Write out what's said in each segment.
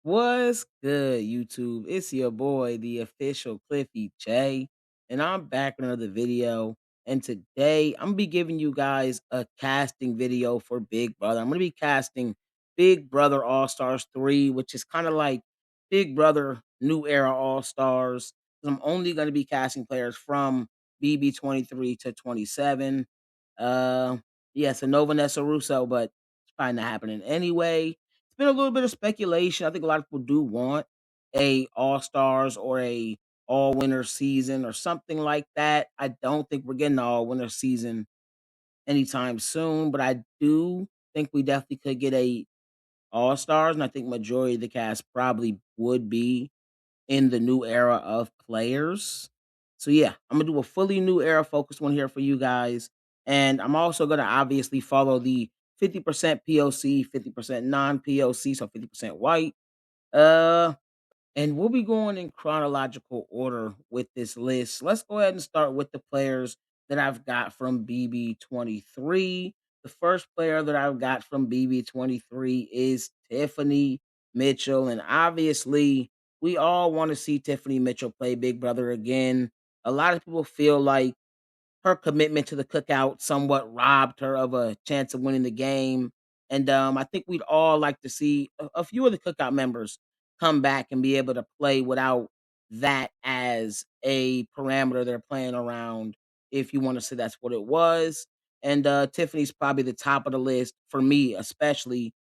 What's good, YouTube? It's your boy, the official Cliffy J, and I'm back with another video. And today I'm gonna be giving you guys a casting video for Big Brother. I'm gonna be casting Big Brother All Stars 3, which is kind of like Big Brother New Era All Stars. I'm only gonna be casting players from BB 23 to 27. Uh yeah, so no Vanessa Russo, but it's probably not happening anyway. It's been a little bit of speculation. I think a lot of people do want a All Stars or a All Winner season or something like that. I don't think we're getting an All Winner season anytime soon, but I do think we definitely could get a All Stars, and I think majority of the cast probably would be in the new era of players. So yeah, I'm gonna do a fully new era focused one here for you guys. And I'm also gonna obviously follow the 50% POC, 50% non-POC, so 50% white. Uh and we'll be going in chronological order with this list. Let's go ahead and start with the players that I've got from BB23. The first player that I've got from BB23 is Tiffany Mitchell. And obviously, we all want to see Tiffany Mitchell play Big Brother again. A lot of people feel like her commitment to the cookout somewhat robbed her of a chance of winning the game. And I think we'd all like to see a few of the cookout members come back and be able to play without that as a parameter they're playing around, if you want to say that's what it was. And Tiffany's probably the top of the list for me, especially.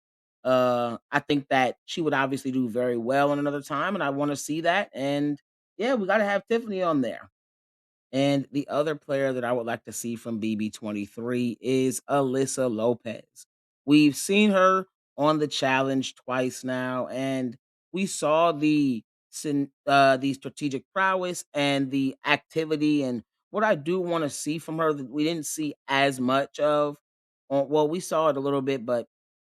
I think that she would obviously do very well in another time, and I want to see that. And yeah, we got to have Tiffany on there. And the other player that I would like to see from BB23 is Alyssa Lopez. We've seen her on the challenge twice now, and we saw the strategic prowess and the activity. And what I do want to see from her that we didn't see as much of. Well, we saw it a little bit, but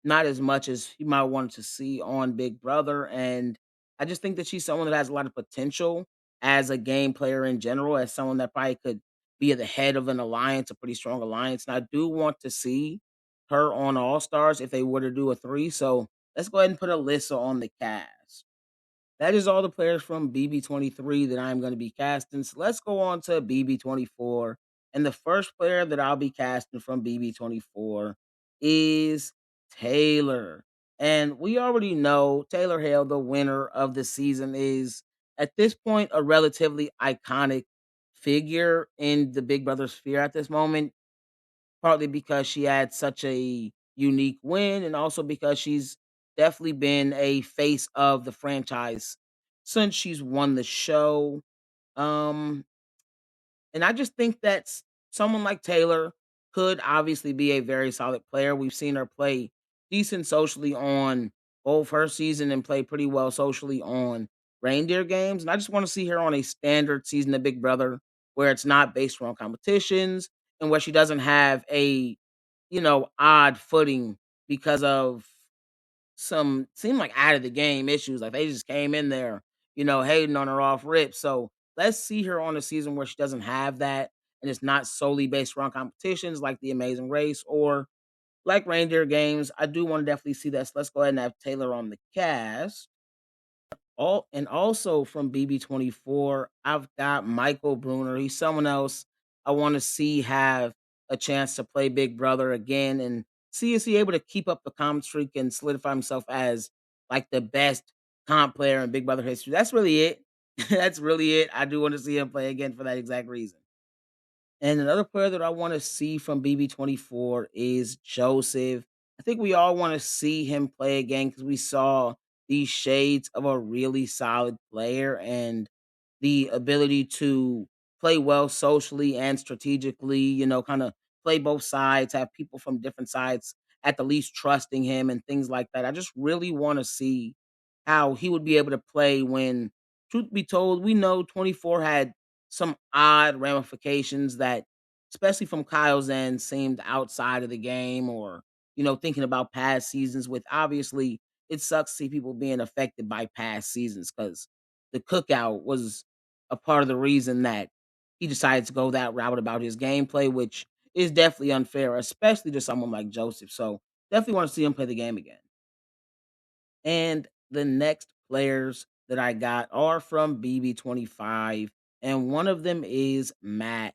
not as much as you might want to see on Big Brother. And I just think that she's someone that has a lot of potential as a game player in general, as someone that probably could be at the head of an alliance, a pretty strong alliance. And I do want to see her on All Stars if they were to do a three. So let's go ahead and put Alyssa on the cast. That is all the players from BB23 that I'm going to be casting. So let's go on to BB24. And the first player that I'll be casting from BB24 is Taylor. And we already know Taylor Hale, the winner of the season, is at this point a relatively iconic figure in the Big Brother sphere at this moment, partly because she had such a unique win and also because she's definitely been a face of the franchise since she's won the show. Um, and I just think that someone like Taylor could obviously be a very solid player. We've seen her play decent socially on both her season and play pretty well socially on reindeer games. And I just want to see her on a standard season of Big Brother where it's not based around competitions and where she doesn't have a, odd footing because of some seem like out of the game issues. Like they just came in there, hating on her off rip. So let's see her on a season where she doesn't have that and it's not solely based around competitions like the Amazing Race or like reindeer games. I do want to definitely see that. So let's go ahead and have Taylor on the cast. Also from BB24, I've got Michael Bruner. He's someone else I want to see have a chance to play Big Brother again and see is he able to keep up the comp streak and solidify himself as like the best comp player in Big Brother history. That's really it. That's really it. I do want to see him play again for that exact reason. And another player that I want to see from BB24 is Joseph. I think we all want to see him play again because we saw these shades of a really solid player and the ability to play well socially and strategically, kind of play both sides, have people from different sides at the least trusting him and things like that. I just really want to see how he would be able to play when, truth be told, we know 24 had some odd ramifications that, especially from Kyle's end, seemed outside of the game or, thinking about past seasons with obviously it sucks to see people being affected by past seasons because the cookout was a part of the reason that he decided to go that route about his gameplay, which is definitely unfair, especially to someone like Joseph. So definitely want to see him play the game again. And the next players that I got are from BB25, and one of them is Matt.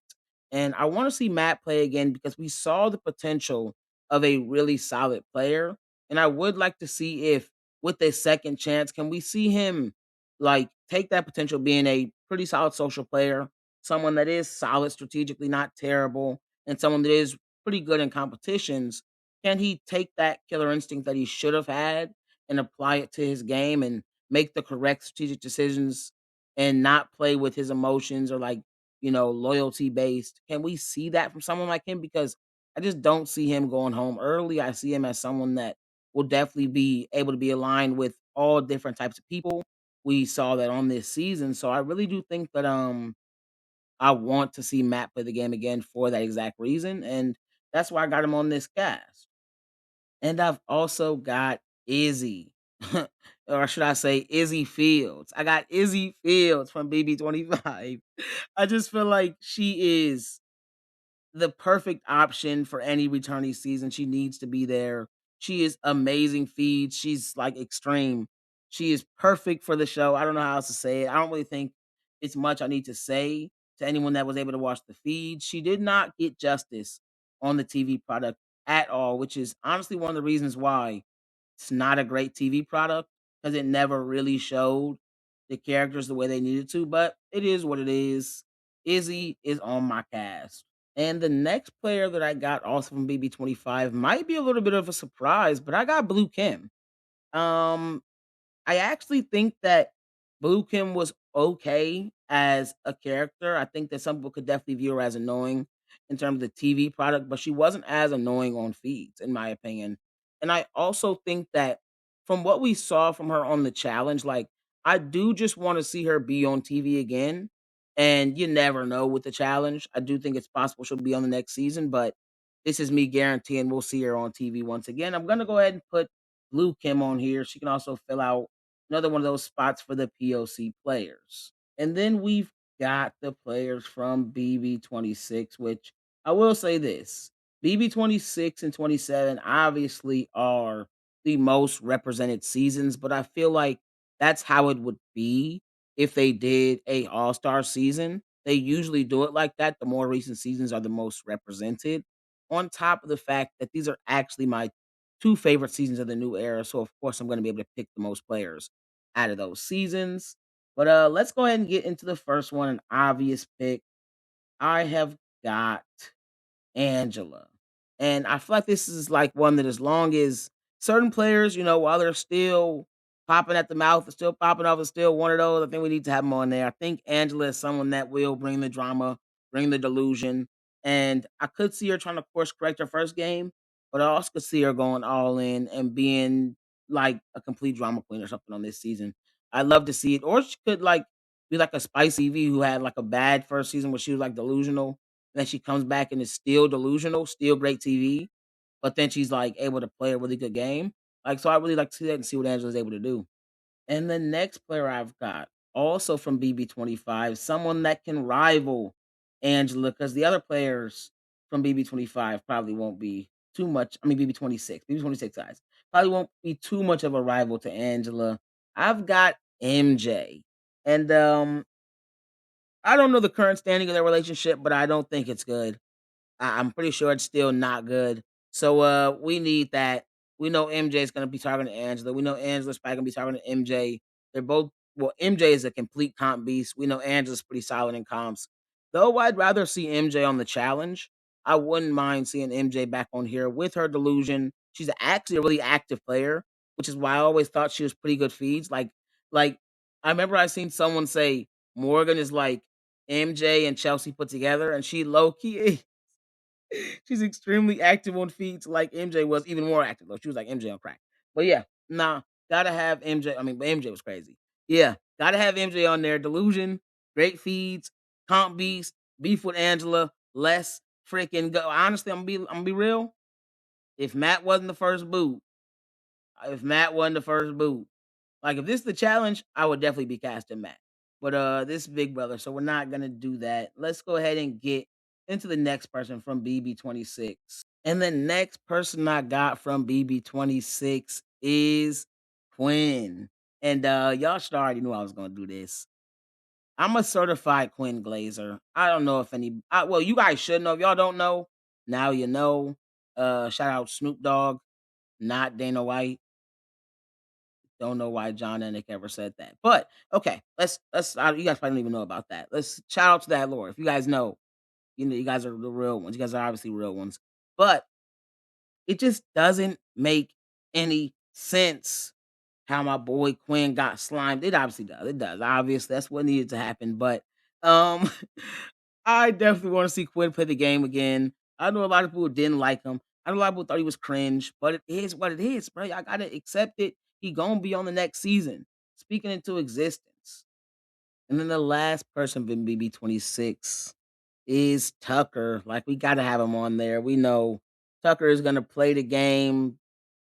And I want to see Matt play again because we saw the potential of a really solid player. And I would like to see if, with a second chance, can we see him like take that potential being a pretty solid social player, someone that is solid strategically, not terrible, and someone that is pretty good in competitions. Can he take that killer instinct that he should have had and apply it to his game and make the correct strategic decisions and not play with his emotions or like, loyalty based? Can we see that from someone like him? Because I just don't see him going home early. I see him as someone that will definitely be able to be aligned with all different types of people. We saw that on this season. So I really do think that I want to see Matt play the game again for that exact reason. And that's why I got him on this cast. And I've also got Izzy, or should I say Izzy Fields. I got Izzy Fields from BB25. I just feel like she is the perfect option for any returning season. She needs to be there. She is amazing feed. She's like extreme. She is perfect for the show. I don't know how else to say it. I don't really think it's much I need to say to anyone that was able to watch the feed. She did not get justice on the TV product at all, which is honestly one of the reasons why it's not a great TV product because it never really showed the characters the way they needed to. But it is what it is. Izzy is on my cast. And the next player that I got also from BB25 might be a little bit of a surprise, but I got Blue Kim. Um, I actually think that Blue Kim was okay as a character. I think that some people could definitely view her as annoying in terms of the TV product, but she wasn't as annoying on feeds, in my opinion. And I also think that from what we saw from her on the challenge, like I do just want to see her be on TV again. And you never know with the challenge. I do think it's possible she'll be on the next season, but this is me guaranteeing we'll see her on TV once again. I'm gonna go ahead and put Blue Kim on here. She can also fill out another one of those spots for the POC players. And then we've got the players from BB26, which I will say this BB26 and 27 obviously are the most represented seasons, but I feel like that's how it would be if they did a all-star season. They usually do it like that. The more recent seasons are the most represented. On top of the fact that these are actually my two favorite seasons of the new era. So of course I'm going to be able to pick the most players out of those seasons. But let's go ahead and get into the first one, an obvious pick. I have got Angela. And I feel like this is like one that as long as certain players, while they're still popping at the mouth, still popping off, is still one of those, I think we need to have them on there. I think Angela is someone that will bring the drama, bring the delusion. And I could see her trying to course correct her first game, but I also could see her going all in and being like a complete drama queen or something on this season. I'd love to see it. Or she could like be like a Spicy V who had like a bad first season where she was like delusional, then she comes back and is still delusional, still great TV, but then she's like able to play a really good game. Like, so I really like to see that and see what Angela's able to do. And the next player I've got, also from BB25, someone that can rival Angela, because the other players from BB25 probably won't be too much. I mean, BB26 guys probably won't be too much of a rival to Angela. I've got MJ. And I don't know the current standing of their relationship, but I don't think it's good. I'm pretty sure it's still not good. So we need that. We know MJ is gonna be talking to Angela. We know Angela's probably gonna be talking to MJ. They're both MJ is a complete comp beast. We know Angela's pretty solid in comps. Though I'd rather see MJ on the challenge. I wouldn't mind seeing MJ back on here with her delusion. She's actually a really active player, which is why I always thought she was pretty good feeds. Like I remember I seen someone say Morgan is like MJ and Chelsea put together, and she low key she's extremely active on feeds like MJ was, even more active though. She was like MJ on crack. But yeah, nah, gotta have MJ. I mean, but MJ was crazy. Yeah, gotta have MJ on there. Delusion, great feeds, comp beast, beef with Angela, less freaking go. Honestly, I'm gonna be real. If Matt wasn't the first boot, if Matt wasn't the first boot, like if this is the challenge, I would definitely be casting Matt. But this is Big Brother, so we're not gonna do that. Let's go ahead and get into the next person from BB26. And the next person I got from BB26 is Quinn. And y'all should already knew I was gonna do this. I'm a certified Quinn Glazer. I don't know if well, you guys should know. If y'all don't know, now you know. Shout out Snoop Dogg, not Dana White. Don't know why John Ennick ever said that. But okay, you guys probably don't even know about that. Let's shout out to that lore. If you guys know, you guys are the real ones. You guys are obviously real ones. But it just doesn't make any sense how my boy Quinn got slimed. It obviously does. It does. Obviously, that's what needed to happen. But um I definitely want to see Quinn play the game again. I know a lot of people didn't like him. I know a lot of people thought he was cringe, but it is what it is, bro. I gotta accept it. He gonna be on the next season. Speaking into existence. And then the last person in BB26 is Tucker. Like, we gotta have him on there. We know Tucker is gonna play the game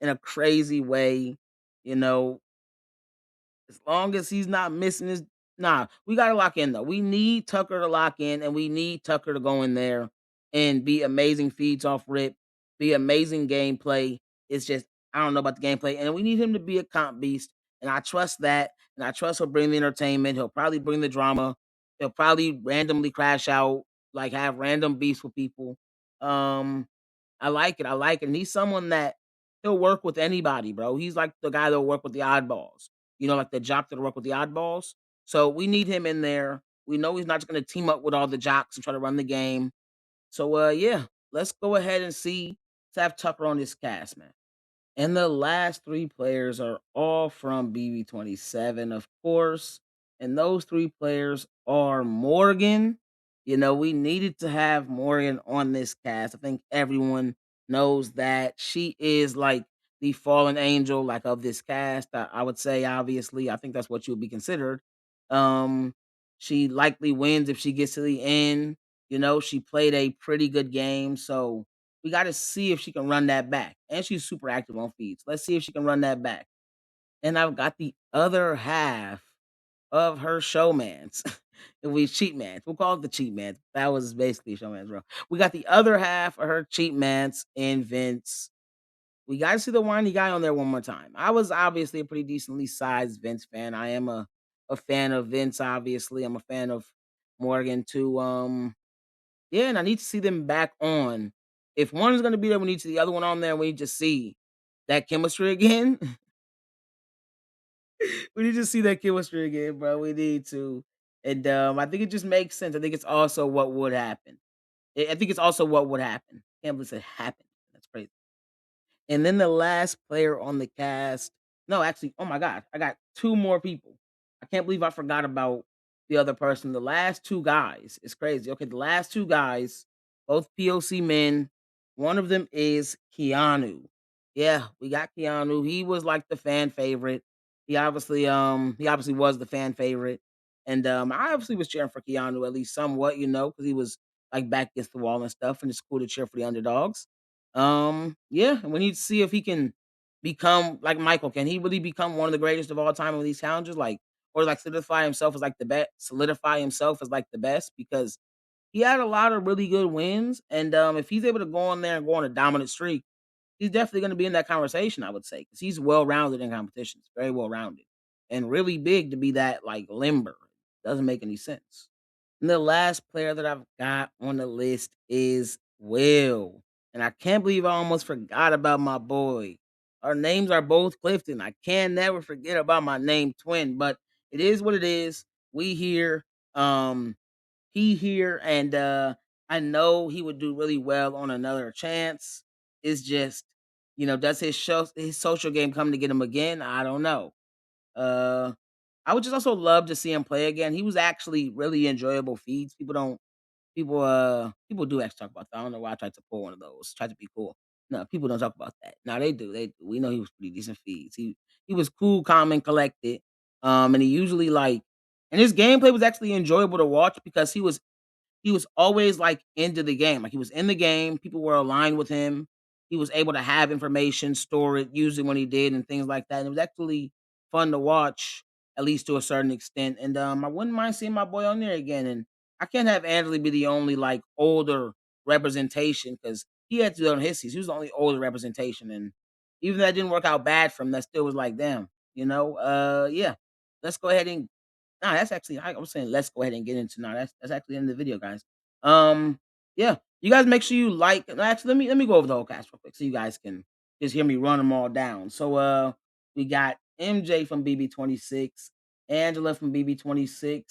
in a crazy way. You know, as long as he's not missing his we gotta lock in though. We need Tucker to lock in, and we need Tucker to go in there and be amazing feeds off rip, be amazing gameplay. It's just I don't know about the gameplay, and we need him to be a comp beast, and I trust that, and I trust he'll bring the entertainment. He'll probably bring the drama. He'll probably randomly crash out, like have random beefs with people. Um, I like it. I like it. And he's someone that he'll work with anybody, bro. He's like the guy that'll work with the oddballs. Like the jock that'll work with the oddballs. So we need him in there. We know he's not just gonna team up with all the jocks and try to run the game. So yeah, let's go ahead and see. Let's have Tucker on this cast, man. And the last three players are all from BB27, of course. And those three players are Morgan. We needed to have Morgan on this cast. I think everyone knows that she is like the fallen angel, like of this cast. I would say, obviously, I think that's what she would be considered. Um, she likely wins if she gets to the end. She played a pretty good game, so we got to see if she can run that back. And she's super active on feeds. Let's see if she can run that back. And I've got the other half of her showmans. If we cheat mans, we'll call it the cheat mans. That was basically showmans, bro. We got the other half of her cheat mans in Vince. We got to see the whiny guy on there one more time. I was obviously a pretty decently sized Vince fan. I am a fan of Vince, obviously. I'm a fan of Morgan too. Yeah, and I need to see them back on. If one is going to be there, we need to see the other one on there. And we need to see that chemistry again. We need to see that chemistry again, bro. We need to. And I think it just makes sense. I think it's also what would happen. I think it's also what would happen. Can't believe it happened. That's crazy. And then the last player on the cast. No, actually, oh my God, I got two more people. I can't believe I forgot about the other person. The last two guys. It's crazy. Okay, the last two guys, both POC men. One of them is Keanu. Yeah, we got Keanu. He was like the fan favorite. He obviously was the fan favorite. And I obviously was cheering for Keanu at least somewhat, because he was like back against the wall and stuff, and it's cool to cheer for the underdogs. Yeah, and we need to see if he can become like Michael. Can he really become one of the greatest of all time with these challenges? Like, or like solidify himself as like the best, because he had a lot of really good wins. And if he's able to go on there and go on a dominant streak, he's definitely going to be in that conversation, I would say, because he's well rounded in competitions, very well rounded, and really big to be that like limber. Doesn't make any sense. And the last player that I've got on the list is Will. And I can't believe I almost forgot about my boy. Our names are both Clifton. I can never forget about my name twin, but it is what it is. We here, um, he here, and I know he would do really well on another chance. It's just, does his social game come to get him again? I don't know. Uh I would just also love to see him play again. He was actually really enjoyable feeds. People do actually talk about that. I don't know why I tried to pull one of those. Tried to be cool. No, people don't talk about that. No, they do. They do. We know he was pretty decent feeds. He was cool, calm, and collected. And he usually and his gameplay was actually enjoyable to watch because he was always like into the game. Like he was in the game. People were aligned with him. He was able to have information, store it, use it when he did, and things like that. And it was actually fun to watch, at least to a certain extent. And I wouldn't mind seeing my boy on there again. And I can't have Angela be the only like older representation because he had to do it on his season. He was the only older representation. And even though that didn't work out bad for him, that still was like, damn. Yeah. Let's go ahead and nah, that's actually I was saying let's go ahead and get into now. That's actually the end of the video, guys. Um, yeah. You guys make sure you like no, actually let me go over the whole cast real quick so you guys can just hear me run them all down. So we got MJ from BB26, Angela from BB26,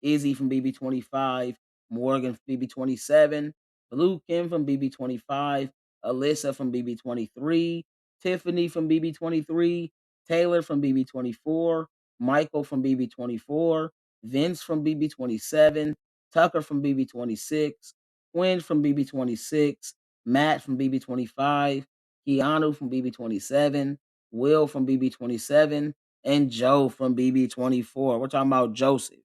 Izzy from BB25, Morgan from BB27, Blue Kim from BB25, Alyssa from BB23, Tiffany from BB23, Taylor from BB24, Michael from BB24, Vince from BB27, Tucker from BB26, Quinn from BB26, Matt from BB25, Keanu from BB27, Will from BB27, and Joe from BB24. We're talking about Joseph.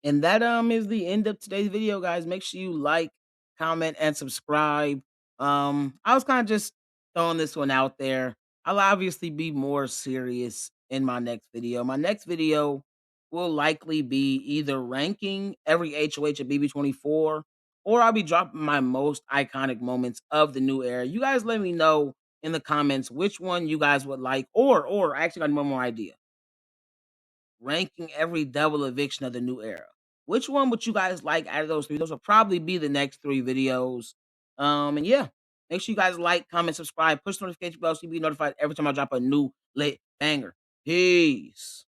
And that is the end of today's video, guys. Make sure you like, comment, and subscribe. I was kind of just throwing this one out there. I'll obviously be more serious in my next video. My next video will likely be either ranking every HOH at BB24, or I'll be dropping my most iconic moments of the new era. You guys let me know in the comments which one you guys would like, or I actually got one more idea, ranking every double eviction of the new era. Which one would you guys like out of those three? Those will probably be the next three videos. And yeah, make sure you guys like, comment, subscribe, push the notification bell so you be notified every time I drop a new lit banger. Peace.